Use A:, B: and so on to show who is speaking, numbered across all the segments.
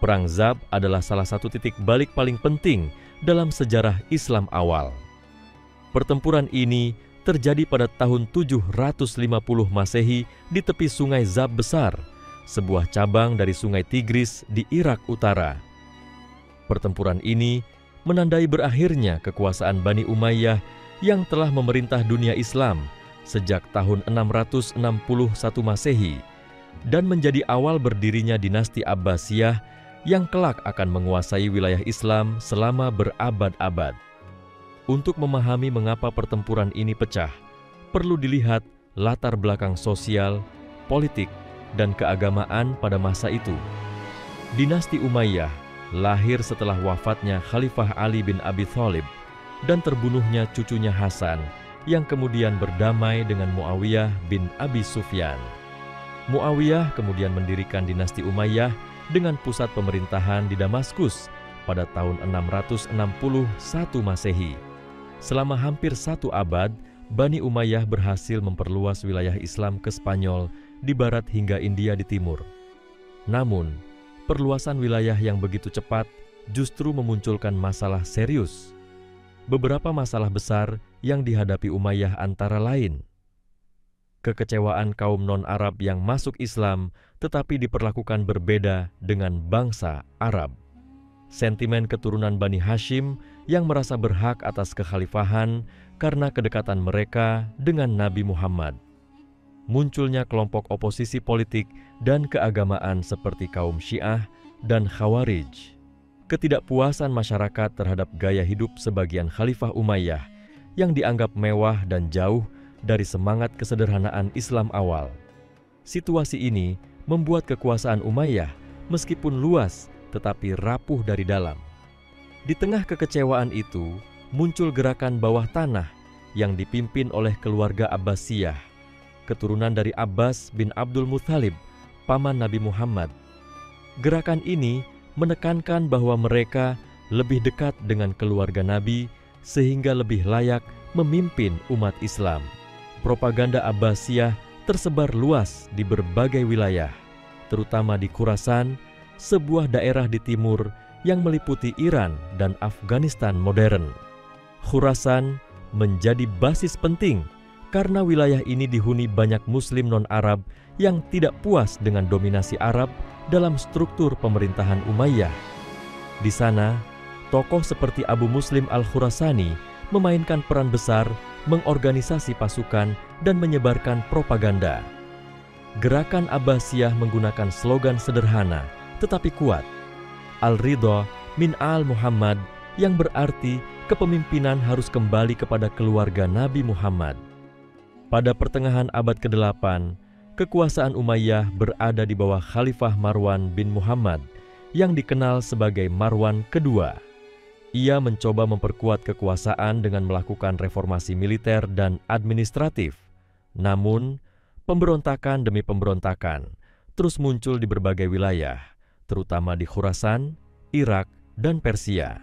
A: Perang Zab adalah salah satu titik balik paling penting dalam sejarah Islam awal. Pertempuran ini terjadi pada tahun 750 Masehi di tepi Sungai Zab Besar, sebuah cabang dari Sungai Tigris di Irak Utara. Pertempuran ini menandai berakhirnya kekuasaan Bani Umayyah yang telah memerintah dunia Islam sejak tahun 661 Masehi dan menjadi awal berdirinya dinasti Abbasiyah yang kelak akan menguasai wilayah Islam selama berabad-abad. Untuk memahami mengapa pertempuran ini pecah, perlu dilihat latar belakang sosial, politik, dan keagamaan pada masa itu. Dinasti Umayyah lahir setelah wafatnya Khalifah Ali bin Abi Thalib dan terbunuhnya cucunya Hasan yang kemudian berdamai dengan Muawiyah bin Abi Sufyan. Muawiyah kemudian mendirikan dinasti Umayyah dengan pusat pemerintahan di Damaskus pada tahun 661 Masehi. Selama hampir 1 abad, Bani Umayyah berhasil memperluas wilayah Islam ke Spanyol di barat hingga India di timur. Namun, perluasan wilayah yang begitu cepat justru memunculkan masalah serius. Beberapa masalah besar yang dihadapi Umayyah antara lain: kekecewaan kaum non-Arab yang masuk Islam tetapi diperlakukan berbeda dengan bangsa Arab. Sentimen keturunan Bani Hashim yang merasa berhak atas kekhalifahan karena kedekatan mereka dengan Nabi Muhammad. Munculnya kelompok oposisi politik dan keagamaan seperti kaum Syiah dan Khawarij. Ketidakpuasan masyarakat terhadap gaya hidup sebagian Khalifah Umayyah yang dianggap mewah dan jauh dari semangat kesederhanaan Islam awal. Situasi ini membuat kekuasaan Umayyah meskipun luas tetapi rapuh dari dalam. Di tengah kekecewaan itu, muncul gerakan bawah tanah yang dipimpin oleh keluarga Abbasiyah, keturunan dari Abbas bin Abdul Muthalib, paman Nabi Muhammad. Gerakan ini menekankan bahwa mereka lebih dekat dengan keluarga Nabi sehingga lebih layak memimpin umat Islam. Propaganda Abbasiyah tersebar luas di berbagai wilayah, terutama di Khurasan, sebuah daerah di timur yang meliputi Iran dan Afghanistan modern. Khurasan menjadi basis penting karena wilayah ini dihuni banyak Muslim non-Arab yang tidak puas dengan dominasi Arab dalam struktur pemerintahan Umayyah. Di sana, tokoh seperti Abu Muslim al-Khurasani memainkan peran besar mengorganisasi pasukan dan menyebarkan propaganda. Gerakan Abbasiyah menggunakan slogan sederhana tetapi kuat, Al-Ridha min al-Muhammad, yang berarti kepemimpinan harus kembali kepada keluarga Nabi Muhammad. Pada pertengahan abad ke-8, kekuasaan Umayyah berada di bawah Khalifah Marwan bin Muhammad yang dikenal sebagai Marwan kedua. Ia mencoba memperkuat kekuasaan dengan melakukan reformasi militer dan administratif. Namun, pemberontakan demi pemberontakan terus muncul di berbagai wilayah, terutama di Khurasan, Irak, dan Persia.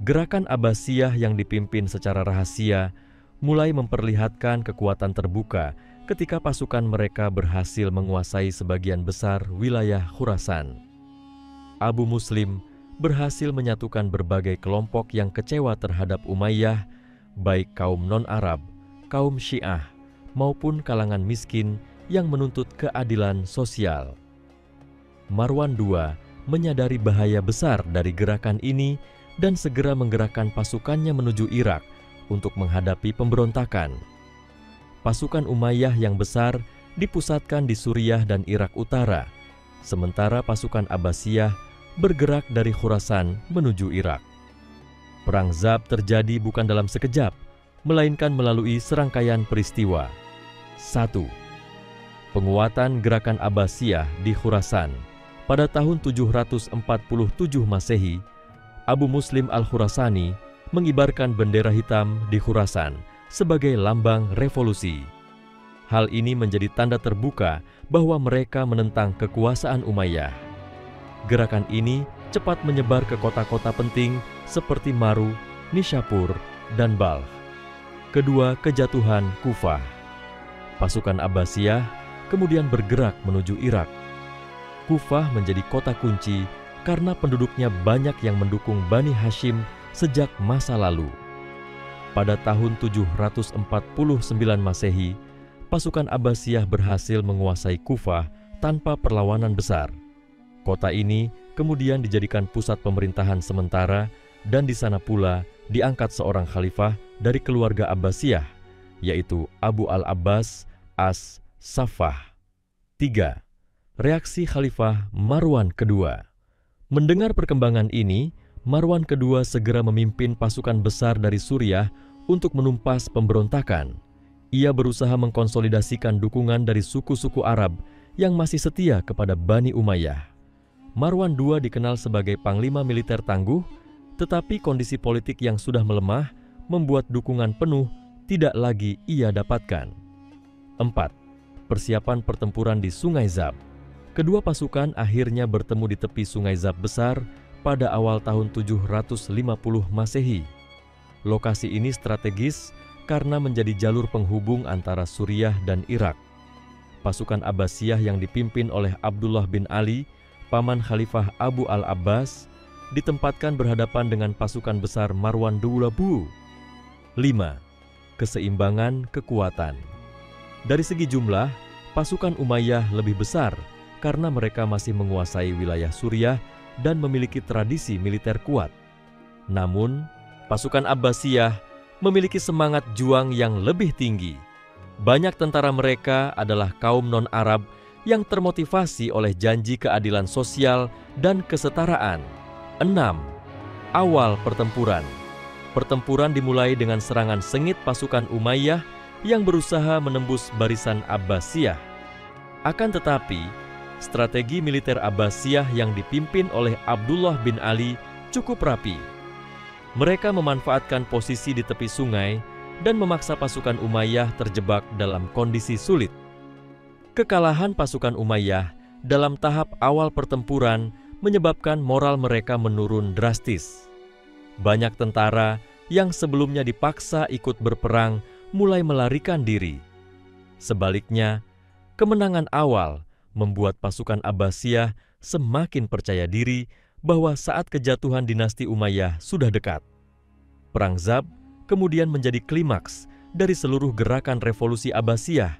A: Gerakan Abbasiyah yang dipimpin secara rahasia mulai memperlihatkan kekuatan terbuka ketika pasukan mereka berhasil menguasai sebagian besar wilayah Khurasan. Abu Muslim berhasil menyatukan berbagai kelompok yang kecewa terhadap Umayyah, baik kaum non-Arab, kaum Syiah, maupun kalangan miskin yang menuntut keadilan sosial. Marwan II menyadari bahaya besar dari gerakan ini dan segera menggerakkan pasukannya menuju Irak untuk menghadapi pemberontakan. Pasukan Umayyah yang besar dipusatkan di Suriah dan Irak Utara, sementara pasukan Abbasiyah bergerak dari Khurasan menuju Irak. Perang Zab terjadi bukan dalam sekejap, melainkan melalui serangkaian peristiwa. 1. Penguatan gerakan Abbasiyah di Khurasan. Pada tahun 747 Masehi, Abu Muslim al-Khurasani mengibarkan bendera hitam di Khurasan sebagai lambang revolusi. Hal ini menjadi tanda terbuka bahwa mereka menentang kekuasaan Umayyah. Gerakan ini cepat menyebar ke kota-kota penting seperti Maru, Nishapur, dan Balkh. Kedua, kejatuhan Kufah. Pasukan Abbasiyah kemudian bergerak menuju Irak. Kufah menjadi kota kunci karena penduduknya banyak yang mendukung Bani Hashim sejak masa lalu. Pada tahun 749 Masehi, pasukan Abbasiyah berhasil menguasai Kufah tanpa perlawanan besar. Kota ini kemudian dijadikan pusat pemerintahan sementara dan di sana pula diangkat seorang khalifah dari keluarga Abbasiyah, yaitu Abu al-Abbas as-Saffah. 3. Reaksi Khalifah Marwan kedua. Mendengar perkembangan ini, Marwan kedua segera memimpin pasukan besar dari Suriah untuk menumpas pemberontakan. Ia berusaha mengkonsolidasikan dukungan dari suku-suku Arab yang masih setia kepada Bani Umayyah. Marwan II dikenal sebagai panglima militer tangguh, tetapi kondisi politik yang sudah melemah membuat dukungan penuh tidak lagi ia dapatkan. 4. Persiapan pertempuran di Sungai Zab. Kedua pasukan akhirnya bertemu di tepi Sungai Zab besar pada awal tahun 750 Masehi. Lokasi ini strategis karena menjadi jalur penghubung antara Suriah dan Irak. Pasukan Abbasiyah yang dipimpin oleh Abdullah bin Ali, paman Khalifah Abu al-Abbas, ditempatkan berhadapan dengan pasukan besar Marwan Dulabu. 5. Keseimbangan kekuatan. Dari segi jumlah, pasukan Umayyah lebih besar karena mereka masih menguasai wilayah Suriah dan memiliki tradisi militer kuat. Namun, pasukan Abbasiyah memiliki semangat juang yang lebih tinggi. Banyak tentara mereka adalah kaum non-Arab yang termotivasi oleh janji keadilan sosial dan kesetaraan. 6. Awal pertempuran. Pertempuran dimulai dengan serangan sengit pasukan Umayyah yang berusaha menembus barisan Abbasiyah. Akan tetapi, strategi militer Abbasiyah yang dipimpin oleh Abdullah bin Ali cukup rapi. Mereka memanfaatkan posisi di tepi sungai dan memaksa pasukan Umayyah terjebak dalam kondisi sulit. Kekalahan pasukan Umayyah dalam tahap awal pertempuran menyebabkan moral mereka menurun drastis. Banyak tentara yang sebelumnya dipaksa ikut berperang mulai melarikan diri. Sebaliknya, kemenangan awal membuat pasukan Abbasiyah semakin percaya diri bahwa saat kejatuhan dinasti Umayyah sudah dekat. Perang Zab kemudian menjadi klimaks dari seluruh gerakan revolusi Abbasiyah.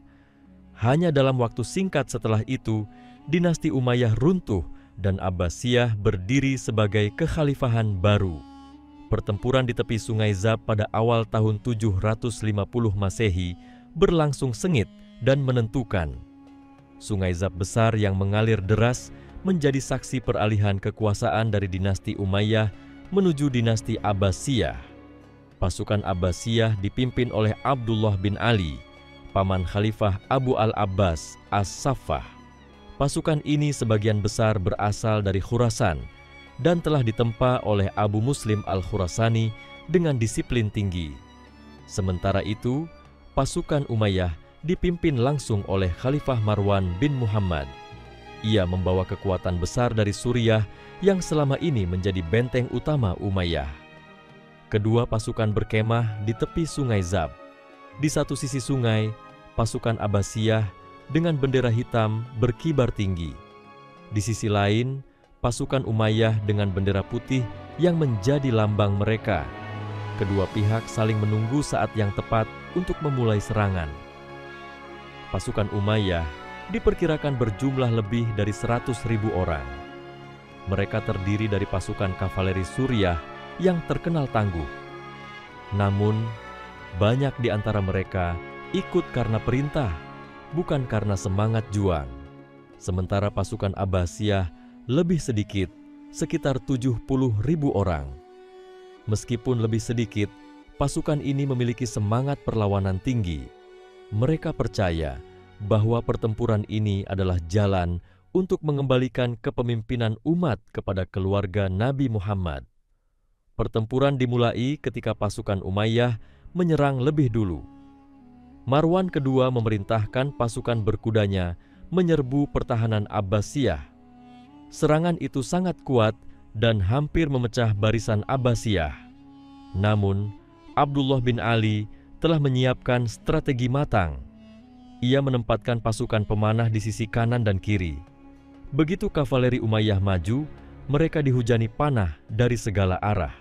A: Hanya dalam waktu singkat setelah itu, dinasti Umayyah runtuh dan Abbasiyah berdiri sebagai kekhalifahan baru. Pertempuran di tepi Sungai Zab pada awal tahun 750 Masehi berlangsung sengit dan menentukan. Sungai Zab besar yang mengalir deras menjadi saksi peralihan kekuasaan dari dinasti Umayyah menuju dinasti Abbasiyah. Pasukan Abbasiyah dipimpin oleh Abdullah bin Ali, paman Khalifah Abu al-Abbas as-Saffah. Pasukan ini sebagian besar berasal dari Khurasan dan telah ditempa oleh Abu Muslim al-Khurasani dengan disiplin tinggi. Sementara itu, pasukan Umayyah dipimpin langsung oleh Khalifah Marwan bin Muhammad. Ia membawa kekuatan besar dari Suriah yang selama ini menjadi benteng utama Umayyah. Kedua pasukan berkemah di tepi Sungai Zab. Di satu sisi sungai, pasukan Abbasiyah dengan bendera hitam berkibar tinggi. Di sisi lain, pasukan Umayyah dengan bendera putih yang menjadi lambang mereka. Kedua pihak saling menunggu saat yang tepat untuk memulai serangan. Pasukan Umayyah diperkirakan berjumlah lebih dari 100.000 orang. Mereka terdiri dari pasukan kavaleri Suriah yang terkenal tangguh. Namun, banyak di antara mereka ikut karena perintah, bukan karena semangat juang. Sementara pasukan Abbasiyah lebih sedikit, sekitar 70.000 orang. Meskipun lebih sedikit, pasukan ini memiliki semangat perlawanan tinggi. Mereka percaya bahwa pertempuran ini adalah jalan untuk mengembalikan kepemimpinan umat kepada keluarga Nabi Muhammad. Pertempuran dimulai ketika pasukan Umayyah menyerang lebih dulu. Marwan kedua memerintahkan pasukan berkudanya menyerbu pertahanan Abbasiyah. Serangan itu sangat kuat dan hampir memecah barisan Abbasiyah. Namun, Abdullah bin Ali telah menyiapkan strategi matang. Ia menempatkan pasukan pemanah di sisi kanan dan kiri. Begitu kavaleri Umayyah maju, mereka dihujani panah dari segala arah.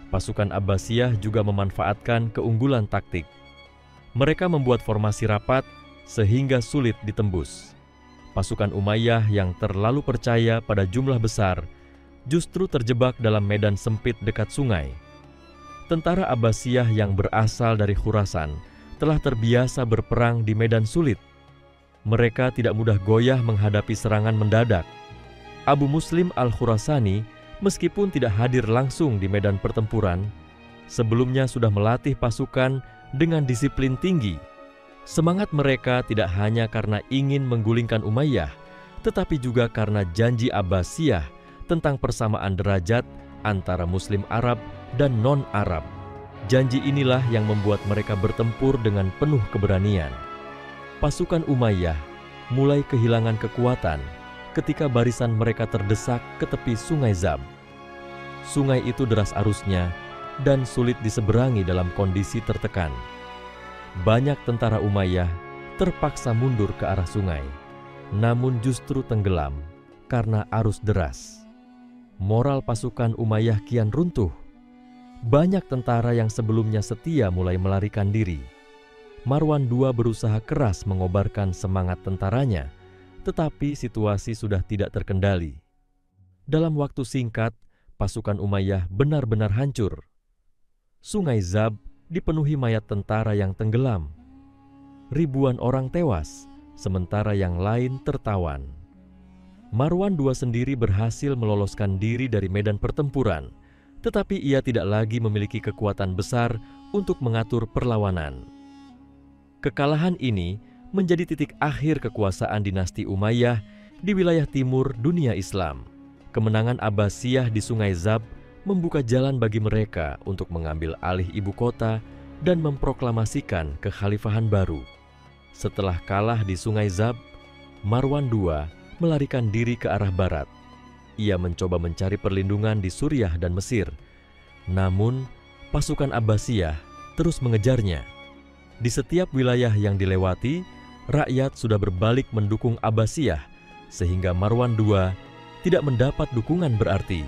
A: Pasukan Abbasiyah juga memanfaatkan keunggulan taktik. Mereka membuat formasi rapat sehingga sulit ditembus. Pasukan Umayyah yang terlalu percaya pada jumlah besar justru terjebak dalam medan sempit dekat sungai. Tentara Abbasiyah yang berasal dari Khurasan telah terbiasa berperang di medan sulit. Mereka tidak mudah goyah menghadapi serangan mendadak. Abu Muslim al-Khurasani meskipun tidak hadir langsung di medan pertempuran, sebelumnya sudah melatih pasukan dengan disiplin tinggi. Semangat mereka tidak hanya karena ingin menggulingkan Umayyah, tetapi juga karena janji Abbasiyah tentang persamaan derajat antara Muslim Arab dan non-Arab. Janji inilah yang membuat mereka bertempur dengan penuh keberanian. Pasukan Umayyah mulai kehilangan kekuatan ketika barisan mereka terdesak ke tepi sungai Zab. Sungai itu deras arusnya dan sulit diseberangi dalam kondisi tertekan. Banyak tentara Umayyah terpaksa mundur ke arah sungai, namun justru tenggelam karena arus deras. Moral pasukan Umayyah kian runtuh. Banyak tentara yang sebelumnya setia mulai melarikan diri. Marwan II berusaha keras mengobarkan semangat tentaranya, tetapi situasi sudah tidak terkendali. Dalam waktu singkat, pasukan Umayyah benar-benar hancur. Sungai Zab dipenuhi mayat tentara yang tenggelam. Ribuan orang tewas, sementara yang lain tertawan. Marwan II sendiri berhasil meloloskan diri dari medan pertempuran, tetapi ia tidak lagi memiliki kekuatan besar untuk mengatur perlawanan. Kekalahan ini menjadi titik akhir kekuasaan dinasti Umayyah di wilayah timur dunia Islam. Kemenangan Abbasiyah di Sungai Zab membuka jalan bagi mereka untuk mengambil alih ibu kota dan memproklamasikan kekhalifahan baru. Setelah kalah di Sungai Zab, Marwan II melarikan diri ke arah barat. Ia mencoba mencari perlindungan di Suriah dan Mesir. Namun, pasukan Abbasiyah terus mengejarnya. Di setiap wilayah yang dilewati, rakyat sudah berbalik mendukung Abbasiyah, sehingga Marwan II tidak mendapat dukungan berarti.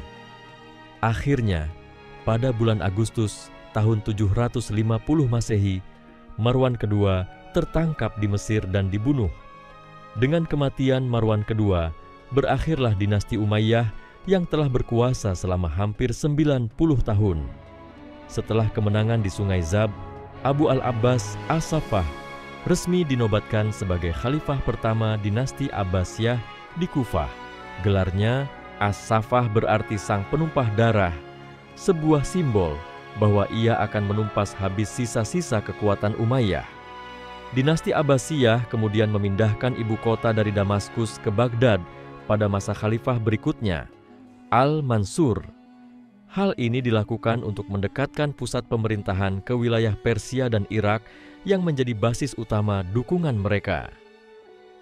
A: Akhirnya, pada bulan Agustus tahun 750 Masehi, Marwan II tertangkap di Mesir dan dibunuh. Dengan kematian Marwan II, berakhirlah dinasti Umayyah yang telah berkuasa selama hampir 90 tahun. Setelah kemenangan di Sungai Zab, Abu al-Abbas As-Saffah resmi dinobatkan sebagai khalifah pertama dinasti Abbasiyah di Kufah. Gelarnya As-Saffah berarti sang penumpah darah, sebuah simbol bahwa ia akan menumpas habis sisa-sisa kekuatan Umayyah. Dinasti Abbasiyah kemudian memindahkan ibu kota dari Damaskus ke Baghdad pada masa khalifah berikutnya, Al-Mansur. Hal ini dilakukan untuk mendekatkan pusat pemerintahan ke wilayah Persia dan Irak yang menjadi basis utama dukungan mereka.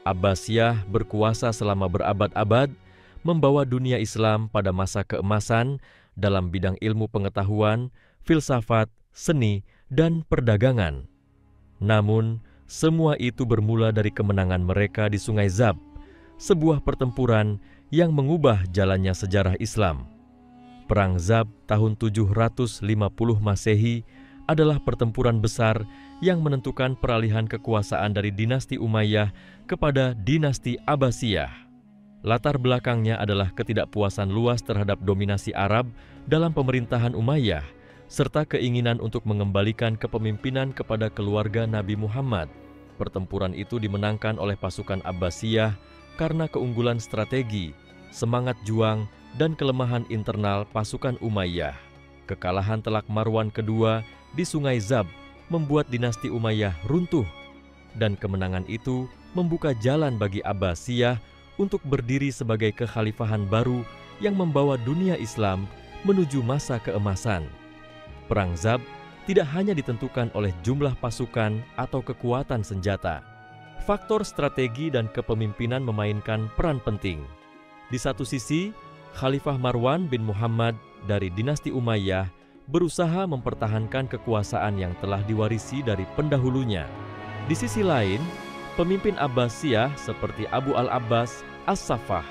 A: Abbasiyah berkuasa selama berabad-abad, membawa dunia Islam pada masa keemasan dalam bidang ilmu pengetahuan, filsafat, seni, dan perdagangan. Namun, semua itu bermula dari kemenangan mereka di Sungai Zab, sebuah pertempuran yang mengubah jalannya sejarah Islam. Perang Zab tahun 750 Masehi adalah pertempuran besar yang menentukan peralihan kekuasaan dari dinasti Umayyah kepada dinasti Abbasiyah. Latar belakangnya adalah ketidakpuasan luas terhadap dominasi Arab dalam pemerintahan Umayyah, serta keinginan untuk mengembalikan kepemimpinan kepada keluarga Nabi Muhammad. Pertempuran itu dimenangkan oleh pasukan Abbasiyah karena keunggulan strategi, semangat juang, dan kelemahan internal pasukan Umayyah. Kekalahan telak Marwan II di Sungai Zab membuat dinasti Umayyah runtuh, dan kemenangan itu membuka jalan bagi Abbasiyah untuk berdiri sebagai kekhalifahan baru yang membawa dunia Islam menuju masa keemasan. Perang Zab tidak hanya ditentukan oleh jumlah pasukan atau kekuatan senjata. Faktor strategi dan kepemimpinan memainkan peran penting. Di satu sisi, Khalifah Marwan bin Muhammad dari dinasti Umayyah berusaha mempertahankan kekuasaan yang telah diwarisi dari pendahulunya. Di sisi lain, pemimpin Abbasiyah seperti Abu al-Abbas As-Saffah,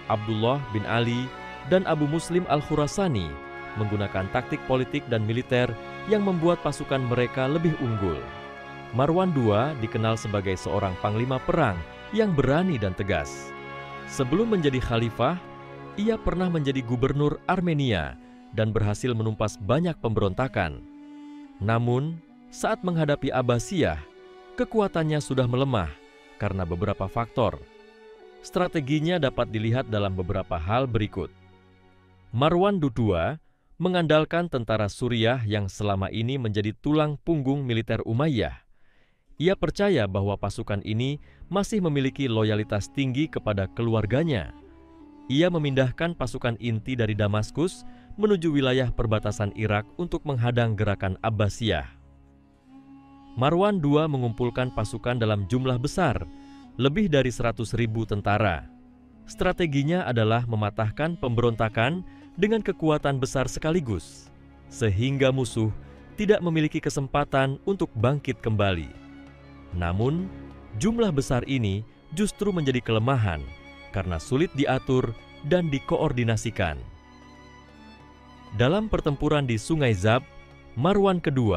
A: Abdullah bin Ali, dan Abu Muslim Al-Khurasani menggunakan taktik politik dan militer yang membuat pasukan mereka lebih unggul. Marwan II dikenal sebagai seorang panglima perang yang berani dan tegas. Sebelum menjadi khalifah, ia pernah menjadi gubernur Armenia dan berhasil menumpas banyak pemberontakan. Namun, saat menghadapi Abbasiyah, kekuatannya sudah melemah karena beberapa faktor. Strateginya dapat dilihat dalam beberapa hal berikut. Marwan II mengandalkan tentara Suriah yang selama ini menjadi tulang punggung militer Umayyah. Ia percaya bahwa pasukan ini masih memiliki loyalitas tinggi kepada keluarganya. Ia memindahkan pasukan inti dari Damaskus menuju wilayah perbatasan Irak untuk menghadang gerakan Abbasiyah. Marwan II mengumpulkan pasukan dalam jumlah besar, lebih dari 100.000 tentara. Strateginya adalah mematahkan pemberontakan dengan kekuatan besar sekaligus, sehingga musuh tidak memiliki kesempatan untuk bangkit kembali. Namun, jumlah besar ini justru menjadi kelemahan karena sulit diatur dan dikoordinasikan. Dalam pertempuran di Sungai Zab, Marwan II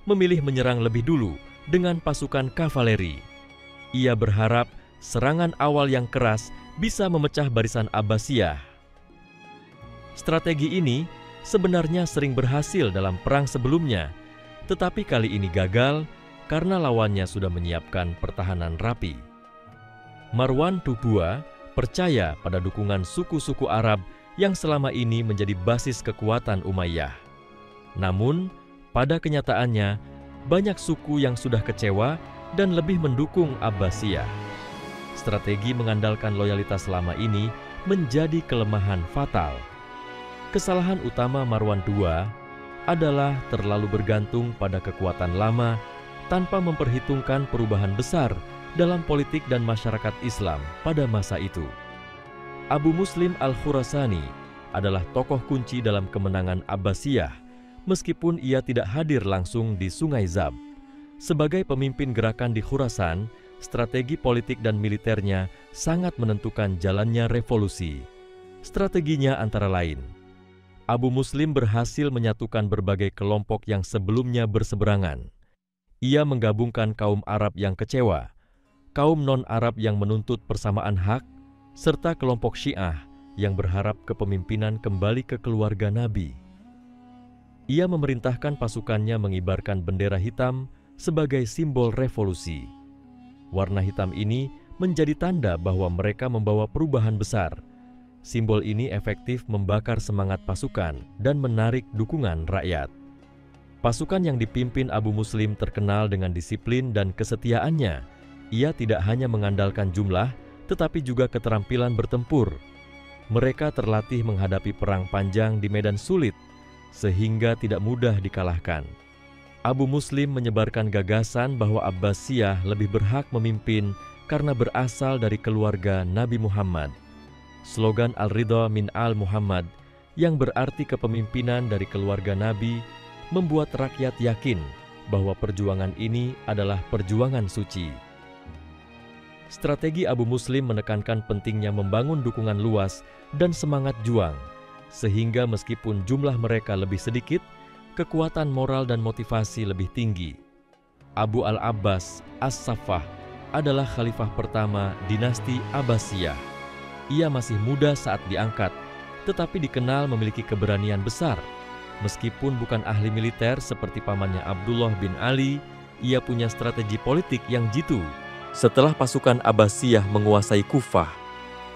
A: memilih menyerang lebih dulu dengan pasukan kavaleri. Ia berharap serangan awal yang keras bisa memecah barisan Abbasiyah. Strategi ini sebenarnya sering berhasil dalam perang sebelumnya, tetapi kali ini gagal karena lawannya sudah menyiapkan pertahanan rapi. Marwan II percaya pada dukungan suku-suku Arab yang selama ini menjadi basis kekuatan Umayyah. Namun, pada kenyataannya, banyak suku yang sudah kecewa dan lebih mendukung Abbasiyah. Strategi mengandalkan loyalitas selama ini menjadi kelemahan fatal. Kesalahan utama Marwan II adalah terlalu bergantung pada kekuatan lama tanpa memperhitungkan perubahan besar dalam politik dan masyarakat Islam pada masa itu. Abu Muslim Al-Khurasani adalah tokoh kunci dalam kemenangan Abbasiyah, meskipun ia tidak hadir langsung di Sungai Zab. Sebagai pemimpin gerakan di Khurasan, strategi politik dan militernya sangat menentukan jalannya revolusi. Strateginya antara lain, Abu Muslim berhasil menyatukan berbagai kelompok yang sebelumnya berseberangan. Ia menggabungkan kaum Arab yang kecewa, kaum non-Arab yang menuntut persamaan hak, serta kelompok Syiah yang berharap kepemimpinan kembali ke keluarga Nabi. Ia memerintahkan pasukannya mengibarkan bendera hitam sebagai simbol revolusi. Warna hitam ini menjadi tanda bahwa mereka membawa perubahan besar. Simbol ini efektif membakar semangat pasukan dan menarik dukungan rakyat. Pasukan yang dipimpin Abu Muslim terkenal dengan disiplin dan kesetiaannya. Ia tidak hanya mengandalkan jumlah, tetapi juga keterampilan bertempur. Mereka terlatih menghadapi perang panjang di medan sulit, sehingga tidak mudah dikalahkan. Abu Muslim menyebarkan gagasan bahwa Abbasiyah lebih berhak memimpin karena berasal dari keluarga Nabi Muhammad. Slogan Al-Ridha min Al-Muhammad yang berarti kepemimpinan dari keluarga Nabi membuat rakyat yakin bahwa perjuangan ini adalah perjuangan suci. Strategi Abu Muslim menekankan pentingnya membangun dukungan luas dan semangat juang, sehingga meskipun jumlah mereka lebih sedikit, kekuatan moral dan motivasi lebih tinggi. Abu Al-Abbas As-Saffah adalah khalifah pertama dinasti Abbasiyah. Ia masih muda saat diangkat, tetapi dikenal memiliki keberanian besar. Meskipun bukan ahli militer seperti pamannya Abdullah bin Ali, ia punya strategi politik yang jitu. Setelah pasukan Abbasiyah menguasai Kufah,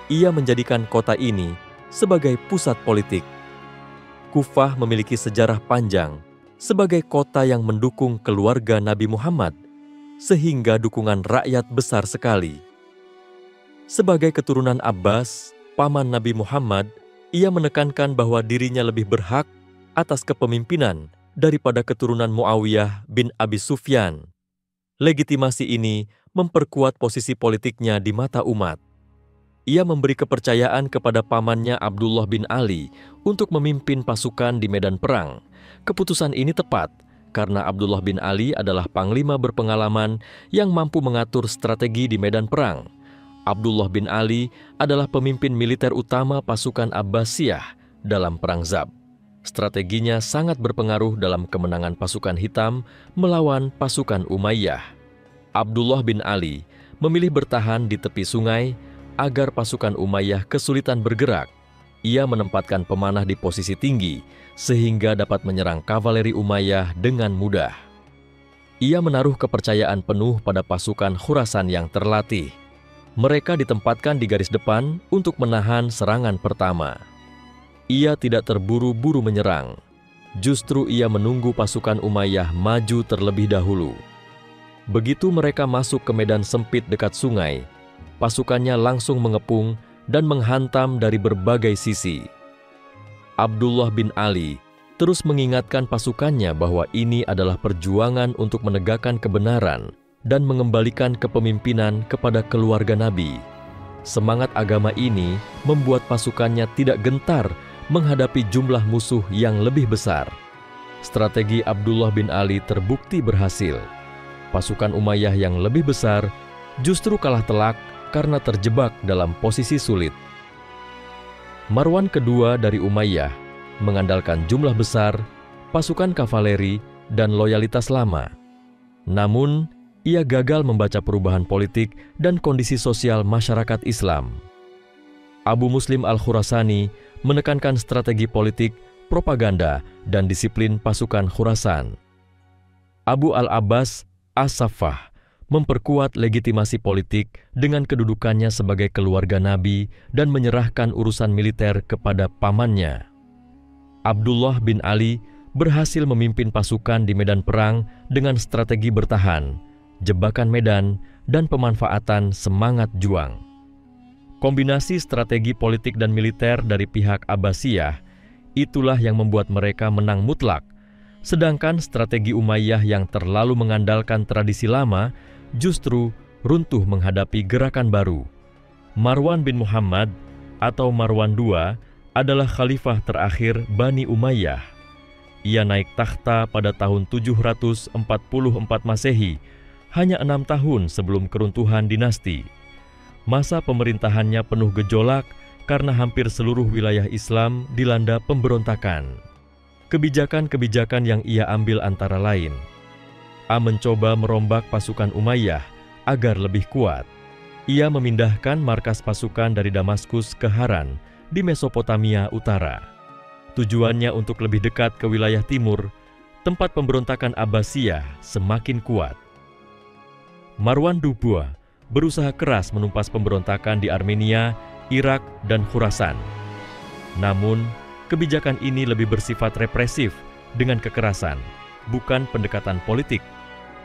A: ia menjadikan kota ini sebagai pusat politik. Kufah memiliki sejarah panjang sebagai kota yang mendukung keluarga Nabi Muhammad, sehingga dukungan rakyat besar sekali. Sebagai keturunan Abbas, paman Nabi Muhammad, ia menekankan bahwa dirinya lebih berhak atas kepemimpinan daripada keturunan Muawiyah bin Abi Sufyan. Legitimasi ini memperkuat posisi politiknya di mata umat. Ia memberi kepercayaan kepada pamannya Abdullah bin Ali untuk memimpin pasukan di medan perang. Keputusan ini tepat karena Abdullah bin Ali adalah panglima berpengalaman yang mampu mengatur strategi di medan perang. Abdullah bin Ali adalah pemimpin militer utama pasukan Abbasiyah dalam Perang Zab. Strateginya sangat berpengaruh dalam kemenangan pasukan hitam melawan pasukan Umayyah. Abdullah bin Ali memilih bertahan di tepi sungai agar pasukan Umayyah kesulitan bergerak. Ia menempatkan pemanah di posisi tinggi sehingga dapat menyerang kavaleri Umayyah dengan mudah. Ia menaruh kepercayaan penuh pada pasukan Khurasan yang terlatih. Mereka ditempatkan di garis depan untuk menahan serangan pertama. Ia tidak terburu-buru menyerang. Justru ia menunggu pasukan Umayyah maju terlebih dahulu. Begitu mereka masuk ke medan sempit dekat sungai, pasukannya langsung mengepung dan menghantam dari berbagai sisi. Abdullah bin Ali terus mengingatkan pasukannya bahwa ini adalah perjuangan untuk menegakkan kebenaran dan mengembalikan kepemimpinan kepada keluarga Nabi. Semangat agama ini membuat pasukannya tidak gentar menghadapi jumlah musuh yang lebih besar. Strategi Abdullah bin Ali terbukti berhasil. Pasukan Umayyah yang lebih besar justru kalah telak karena terjebak dalam posisi sulit. Marwan kedua dari Umayyah mengandalkan jumlah besar, pasukan kavaleri, dan loyalitas lama. Namun, ia gagal membaca perubahan politik dan kondisi sosial masyarakat Islam. Abu Muslim al-Khurasani menekankan strategi politik, propaganda, dan disiplin pasukan Khurasan. Abu al-Abbas as-Saffah memperkuat legitimasi politik dengan kedudukannya sebagai keluarga Nabi dan menyerahkan urusan militer kepada pamannya. Abdullah bin Ali berhasil memimpin pasukan di medan perang dengan strategi bertahan, jebakan medan, dan pemanfaatan semangat juang. Kombinasi strategi politik dan militer dari pihak Abbasiyah itulah yang membuat mereka menang mutlak, sedangkan strategi Umayyah yang terlalu mengandalkan tradisi lama justru runtuh menghadapi gerakan baru. Marwan bin Muhammad atau Marwan II adalah khalifah terakhir Bani Umayyah. Ia naik takhta pada tahun 744 Masehi, hanya 6 tahun sebelum keruntuhan dinasti. Masa pemerintahannya penuh gejolak karena hampir seluruh wilayah Islam dilanda pemberontakan. Kebijakan-kebijakan yang ia ambil antara lain: A. Mencoba merombak pasukan Umayyah agar lebih kuat. Ia memindahkan markas pasukan dari Damaskus ke Haran di Mesopotamia Utara. Tujuannya untuk lebih dekat ke wilayah timur, tempat pemberontakan Abbasiyah semakin kuat. Marwan II berusaha keras menumpas pemberontakan di Armenia, Irak, dan Khurasan. Namun, kebijakan ini lebih bersifat represif dengan kekerasan, bukan pendekatan politik.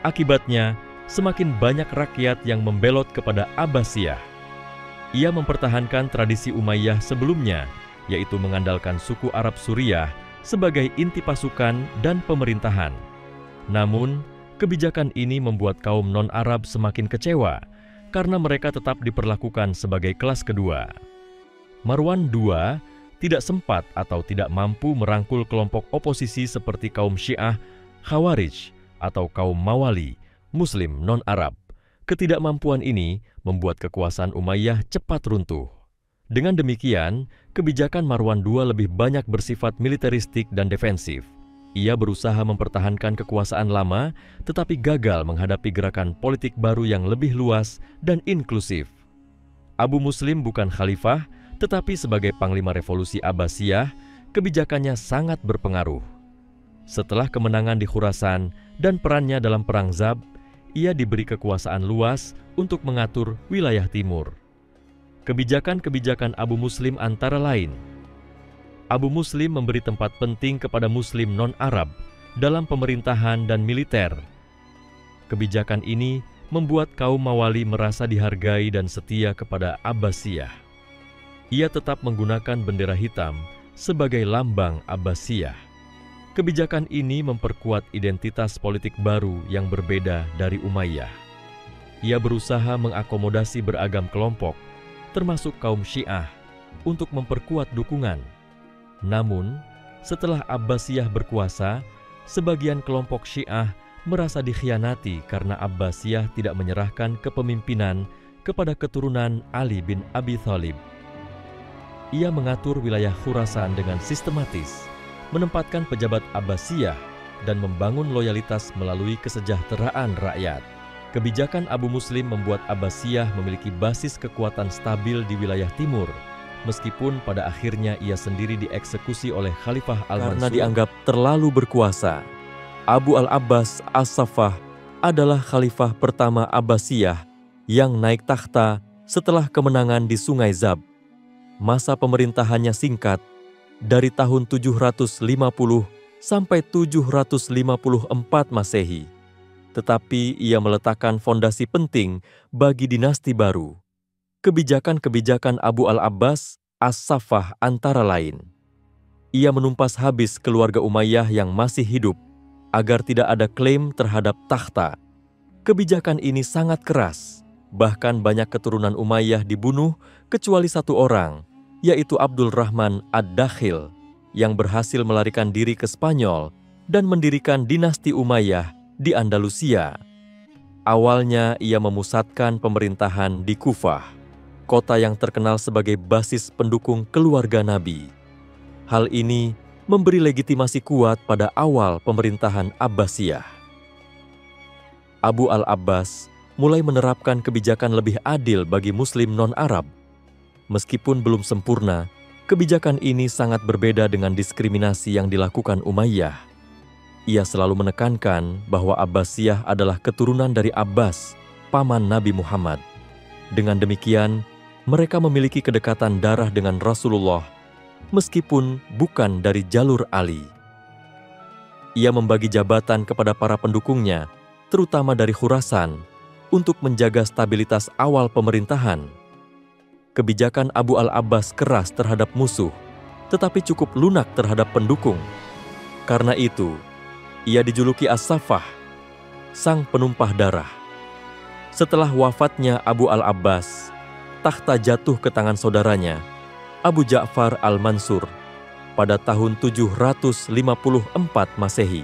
A: Akibatnya, semakin banyak rakyat yang membelot kepada Abbasiyah. Ia mempertahankan tradisi Umayyah sebelumnya, yaitu mengandalkan suku Arab Suriah sebagai inti pasukan dan pemerintahan. Namun, kebijakan ini membuat kaum non-Arab semakin kecewa karena mereka tetap diperlakukan sebagai kelas kedua. Marwan II tidak sempat atau tidak mampu merangkul kelompok oposisi seperti kaum Syiah, Khawarij, atau kaum Mawali, Muslim non-Arab. Ketidakmampuan ini membuat kekuasaan Umayyah cepat runtuh. Dengan demikian, kebijakan Marwan II lebih banyak bersifat militeristik dan defensif. Ia berusaha mempertahankan kekuasaan lama, tetapi gagal menghadapi gerakan politik baru yang lebih luas dan inklusif. Abu Muslim bukan khalifah, tetapi sebagai panglima revolusi Abbasiyah, kebijakannya sangat berpengaruh. Setelah kemenangan di Khurasan dan perannya dalam Perang Zab, ia diberi kekuasaan luas untuk mengatur wilayah timur. Kebijakan-kebijakan Abu Muslim antara lain: Abu Muslim memberi tempat penting kepada Muslim non-Arab dalam pemerintahan dan militer. Kebijakan ini membuat kaum Mawali merasa dihargai dan setia kepada Abbasiyah. Ia tetap menggunakan bendera hitam sebagai lambang Abbasiyah. Kebijakan ini memperkuat identitas politik baru yang berbeda dari Umayyah. Ia berusaha mengakomodasi beragam kelompok, termasuk kaum Syiah, untuk memperkuat dukungan. Namun, setelah Abbasiyah berkuasa, sebagian kelompok Syiah merasa dikhianati karena Abbasiyah tidak menyerahkan kepemimpinan kepada keturunan Ali bin Abi Thalib. ia mengatur wilayah Khurasan dengan sistematis, menempatkan pejabat Abbasiyah, dan membangun loyalitas melalui kesejahteraan rakyat. Kebijakan Abu Muslim membuat Abbasiyah memiliki basis kekuatan stabil di wilayah timur, meskipun pada akhirnya ia sendiri dieksekusi oleh Khalifah Al-Mansur karena dianggap terlalu berkuasa. Abu al-Abbas As-Saffah adalah khalifah pertama Abbasiyah yang naik takhta setelah kemenangan di Sungai Zab. Masa pemerintahannya singkat, dari tahun 750 sampai 754 Masehi. Tetapi ia meletakkan fondasi penting bagi dinasti baru. Kebijakan-kebijakan Abu al-Abbas As-Saffah antara lain: ia menumpas habis keluarga Umayyah yang masih hidup agar tidak ada klaim terhadap takhta. Kebijakan ini sangat keras, bahkan banyak keturunan Umayyah dibunuh kecuali satu orang, yaitu Abdul Rahman Ad-Dakhil, yang berhasil melarikan diri ke Spanyol dan mendirikan dinasti Umayyah di Andalusia. Awalnya ia memusatkan pemerintahan di Kufah, kota yang terkenal sebagai basis pendukung keluarga Nabi. Hal ini memberi legitimasi kuat pada awal pemerintahan Abbasiyah. Abu al-Abbas mulai menerapkan kebijakan lebih adil bagi Muslim non-Arab. Meskipun belum sempurna, kebijakan ini sangat berbeda dengan diskriminasi yang dilakukan Umayyah. Ia selalu menekankan bahwa Abbasiyah adalah keturunan dari Abbas, paman Nabi Muhammad. Dengan demikian, mereka memiliki kedekatan darah dengan Rasulullah, meskipun bukan dari jalur Ali. Ia membagi jabatan kepada para pendukungnya, terutama dari Khurasan, untuk menjaga stabilitas awal pemerintahan. Kebijakan Abu al-Abbas keras terhadap musuh, tetapi cukup lunak terhadap pendukung. Karena itu, ia dijuluki As-Saffah, sang penumpah darah. Setelah wafatnya Abu al-Abbas, takhta jatuh ke tangan saudaranya, Abu Ja'far Al-Mansur, pada tahun 754 Masehi.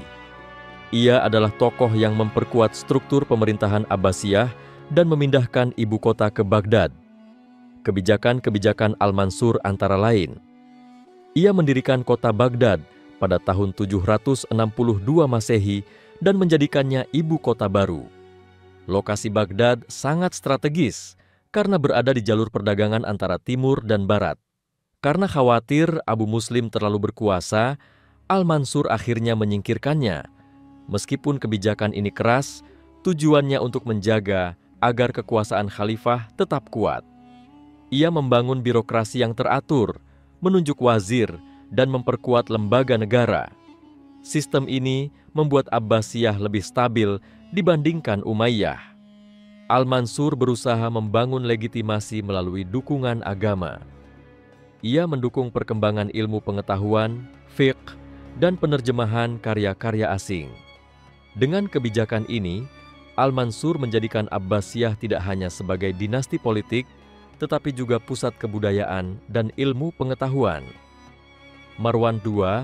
A: Ia adalah tokoh yang memperkuat struktur pemerintahan Abbasiyah dan memindahkan ibu kota ke Baghdad. Kebijakan-kebijakan Al-Mansur antara lain: ia mendirikan kota Baghdad pada tahun 762 Masehi dan menjadikannya ibu kota baru. Lokasi Baghdad sangat strategis karena berada di jalur perdagangan antara timur dan barat. Karena khawatir Abu Muslim terlalu berkuasa, Al-Mansur akhirnya menyingkirkannya. Meskipun kebijakan ini keras, tujuannya untuk menjaga agar kekuasaan khalifah tetap kuat. Ia membangun birokrasi yang teratur, menunjuk wazir, dan memperkuat lembaga negara. Sistem ini membuat Abbasiyah lebih stabil dibandingkan Umayyah. Al-Mansur berusaha membangun legitimasi melalui dukungan agama. Ia mendukung perkembangan ilmu pengetahuan, fiqh, dan penerjemahan karya-karya asing. Dengan kebijakan ini, Al-Mansur menjadikan Abbasiyah tidak hanya sebagai dinasti politik, tetapi juga pusat kebudayaan dan ilmu pengetahuan. Marwan II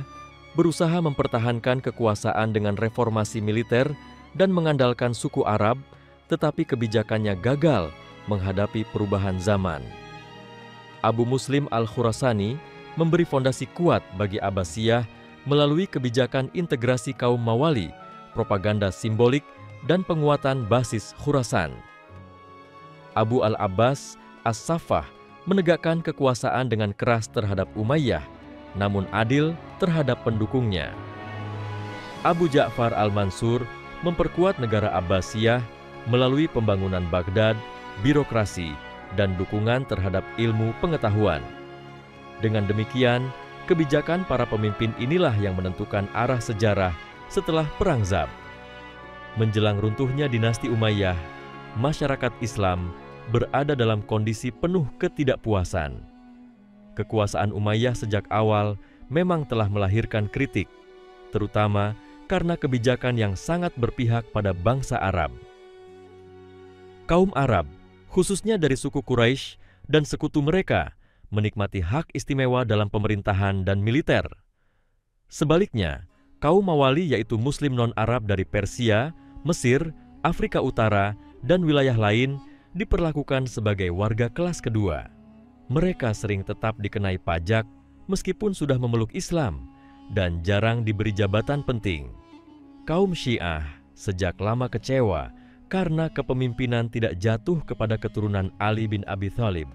A: berusaha mempertahankan kekuasaan dengan reformasi militer dan mengandalkan suku Arab, tetapi kebijakannya gagal menghadapi perubahan zaman. Abu Muslim Al-Khurasani memberi fondasi kuat bagi Abbasiyah melalui kebijakan integrasi kaum Mawali, propaganda simbolik, dan penguatan basis Khurasan. Abu al-Abbas As-Saffah menegakkan kekuasaan dengan keras terhadap Umayyah, namun adil terhadap pendukungnya. Abu Ja'far Al-Mansur memperkuat negara Abbasiyah melalui pembangunan Baghdad, birokrasi, dan dukungan terhadap ilmu pengetahuan. Dengan demikian, kebijakan para pemimpin inilah yang menentukan arah sejarah setelah Perang Zab. Menjelang runtuhnya dinasti Umayyah, masyarakat Islam berada dalam kondisi penuh ketidakpuasan. Kekuasaan Umayyah sejak awal memang telah melahirkan kritik, terutama karena kebijakan yang sangat berpihak pada bangsa Arab. Kaum Arab, khususnya dari suku Quraisy dan sekutu mereka, menikmati hak istimewa dalam pemerintahan dan militer. Sebaliknya, kaum Mawali yaitu Muslim non-Arab dari Persia, Mesir, Afrika Utara, dan wilayah lain diperlakukan sebagai warga kelas kedua. Mereka sering tetap dikenai pajak meskipun sudah memeluk Islam dan jarang diberi jabatan penting. Kaum Syiah sejak lama kecewa karena kepemimpinan tidak jatuh kepada keturunan Ali bin Abi Thalib.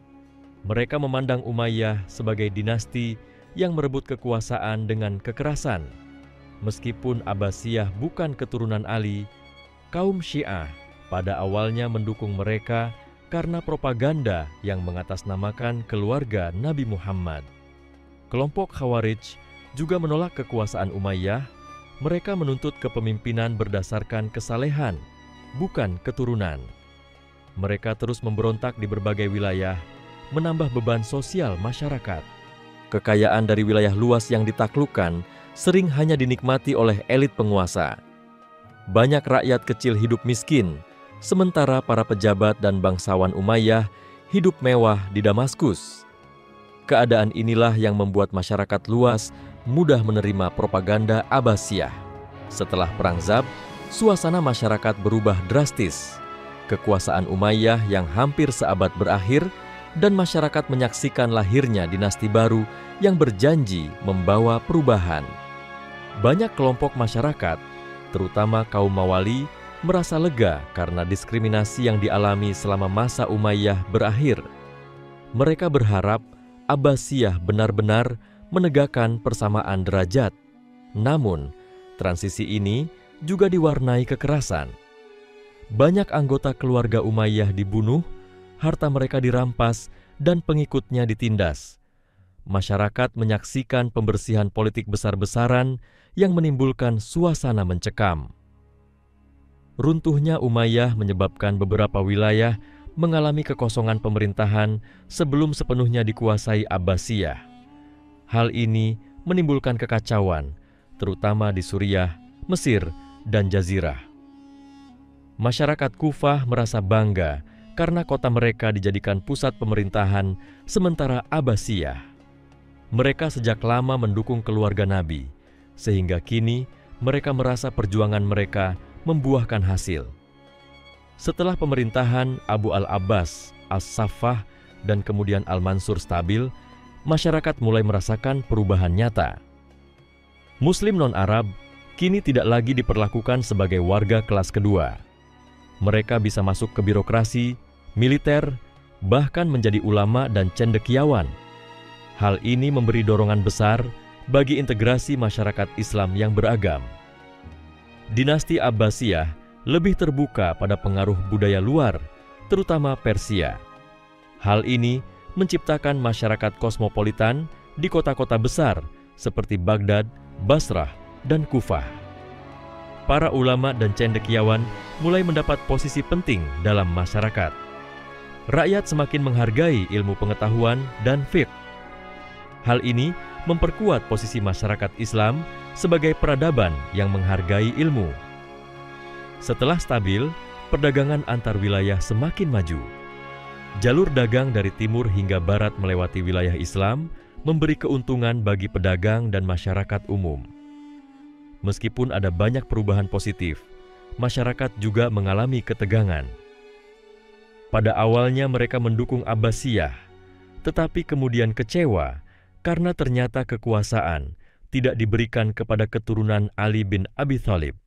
A: Mereka memandang Umayyah sebagai dinasti yang merebut kekuasaan dengan kekerasan. Meskipun Abbasiyah bukan keturunan Ali, kaum Syiah pada awalnya mendukung mereka karena propaganda yang mengatasnamakan keluarga Nabi Muhammad. Kelompok Khawarij juga menolak kekuasaan Umayyah. Mereka menuntut kepemimpinan berdasarkan kesalehan, bukan keturunan. Mereka terus memberontak di berbagai wilayah, menambah beban sosial masyarakat. Kekayaan dari wilayah luas yang ditaklukkan sering hanya dinikmati oleh elit penguasa. Banyak rakyat kecil hidup miskin, sementara para pejabat dan bangsawan Umayyah hidup mewah di Damaskus. Keadaan inilah yang membuat masyarakat luas mudah menerima propaganda Abbasiyah. Setelah Perang Zab, suasana masyarakat berubah drastis. Kekuasaan Umayyah yang hampir seabad berakhir dan masyarakat menyaksikan lahirnya dinasti baru yang berjanji membawa perubahan. Banyak kelompok masyarakat, terutama kaum Mawali, merasa lega karena diskriminasi yang dialami selama masa Umayyah berakhir. Mereka berharap Abbasiyah benar-benar menegakkan persamaan derajat. Namun, transisi ini juga diwarnai kekerasan. Banyak anggota keluarga Umayyah dibunuh, harta mereka dirampas, dan pengikutnya ditindas. Masyarakat menyaksikan pembersihan politik besar-besaran yang menimbulkan suasana mencekam. Runtuhnya Umayyah menyebabkan beberapa wilayah mengalami kekosongan pemerintahan sebelum sepenuhnya dikuasai Abbasiyah. Hal ini menimbulkan kekacauan, terutama di Suriah, Mesir, dan Jazirah. Masyarakat Kufah merasa bangga karena kota mereka dijadikan pusat pemerintahan, sementara Abbasiyah. Mereka sejak lama mendukung keluarga Nabi, sehingga kini mereka merasa perjuangan mereka membuahkan hasil. Setelah pemerintahan Abu al-Abbas, As-Saffah, dan kemudian Al-Mansur stabil, masyarakat mulai merasakan perubahan nyata. Muslim non-Arab kini tidak lagi diperlakukan sebagai warga kelas kedua. Mereka bisa masuk ke birokrasi, militer, bahkan menjadi ulama dan cendekiawan. Hal ini memberi dorongan besar bagi integrasi masyarakat Islam yang beragam. Dinasti Abbasiyah lebih terbuka pada pengaruh budaya luar, terutama Persia. Hal ini menciptakan masyarakat kosmopolitan di kota-kota besar seperti Baghdad, Basrah, dan Kufah. Para ulama dan cendekiawan mulai mendapat posisi penting dalam masyarakat. Rakyat semakin menghargai ilmu pengetahuan dan fiqh. Hal ini memperkuat posisi masyarakat Islam sebagai peradaban yang menghargai ilmu. Setelah stabil, perdagangan antar wilayah semakin maju. Jalur dagang dari timur hingga barat melewati wilayah Islam memberi keuntungan bagi pedagang dan masyarakat umum. Meskipun ada banyak perubahan positif, masyarakat juga mengalami ketegangan. Pada awalnya mereka mendukung Abbasiyah, tetapi kemudian kecewa karena ternyata kekuasaan tidak diberikan kepada keturunan Ali bin Abi Thalib.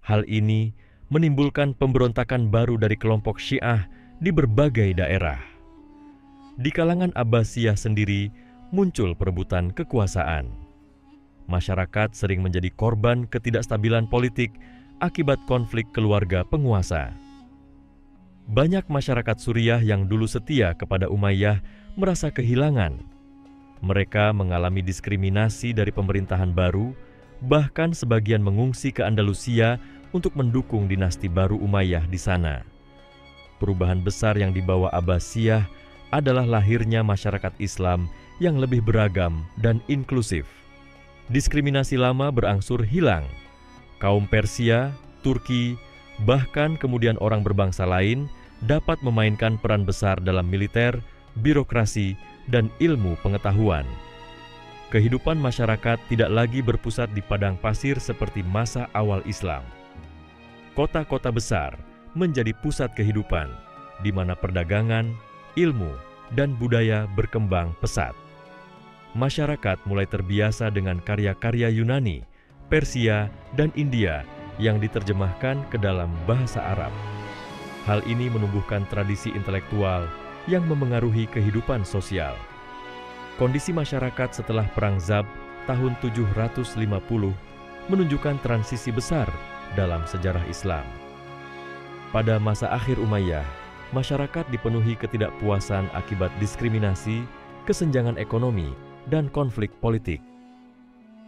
A: Hal ini menimbulkan pemberontakan baru dari kelompok Syiah di berbagai daerah. Di kalangan Abbasiyah sendiri muncul perebutan kekuasaan. Masyarakat sering menjadi korban ketidakstabilan politik akibat konflik keluarga penguasa. Banyak masyarakat Suriah yang dulu setia kepada Umayyah merasa kehilangan. Mereka mengalami diskriminasi dari pemerintahan baru, bahkan sebagian mengungsi ke Andalusia untuk mendukung dinasti baru Umayyah di sana. Perubahan besar yang dibawa Abbasiyah adalah lahirnya masyarakat Islam yang lebih beragam dan inklusif. Diskriminasi lama berangsur hilang. Kaum Persia, Turki, bahkan kemudian orang berbangsa lain dapat memainkan peran besar dalam militer, birokrasi, dan ilmu pengetahuan. Kehidupan masyarakat tidak lagi berpusat di padang pasir seperti masa awal Islam. Kota-kota besar menjadi pusat kehidupan, di mana perdagangan, ilmu, dan budaya berkembang pesat. Masyarakat mulai terbiasa dengan karya-karya Yunani, Persia, dan India yang diterjemahkan ke dalam bahasa Arab. Hal ini menumbuhkan tradisi intelektual yang memengaruhi kehidupan sosial. Kondisi masyarakat setelah Perang Zab tahun 750 menunjukkan transisi besar dalam sejarah Islam. Pada masa akhir Umayyah, masyarakat dipenuhi ketidakpuasan akibat diskriminasi, kesenjangan ekonomi, dan konflik politik.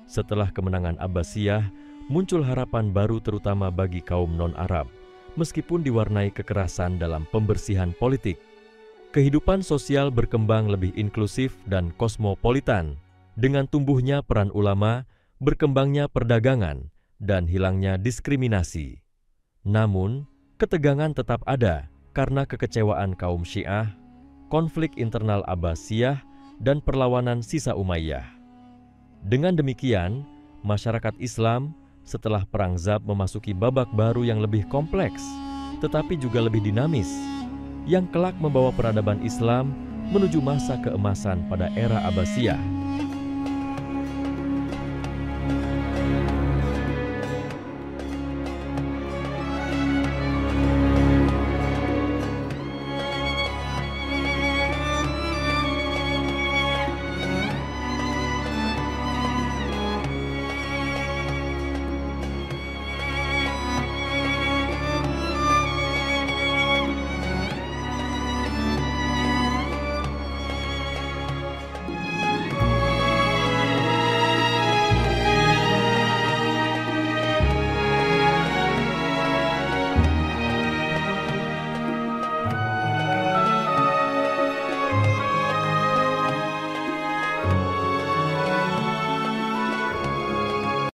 A: Setelah kemenangan Abbasiyah, muncul harapan baru terutama bagi kaum non-Arab, meskipun diwarnai kekerasan dalam pembersihan politik. Kehidupan sosial berkembang lebih inklusif dan kosmopolitan, dengan tumbuhnya peran ulama, berkembangnya perdagangan, dan hilangnya diskriminasi. Namun, ketegangan tetap ada karena kekecewaan kaum Syiah, konflik internal Abbasiyah, dan perlawanan sisa Umayyah. Dengan demikian, masyarakat Islam setelah Perang Zab memasuki babak baru yang lebih kompleks, tetapi juga lebih dinamis, yang kelak membawa peradaban Islam menuju masa keemasan pada era Abbasiyah.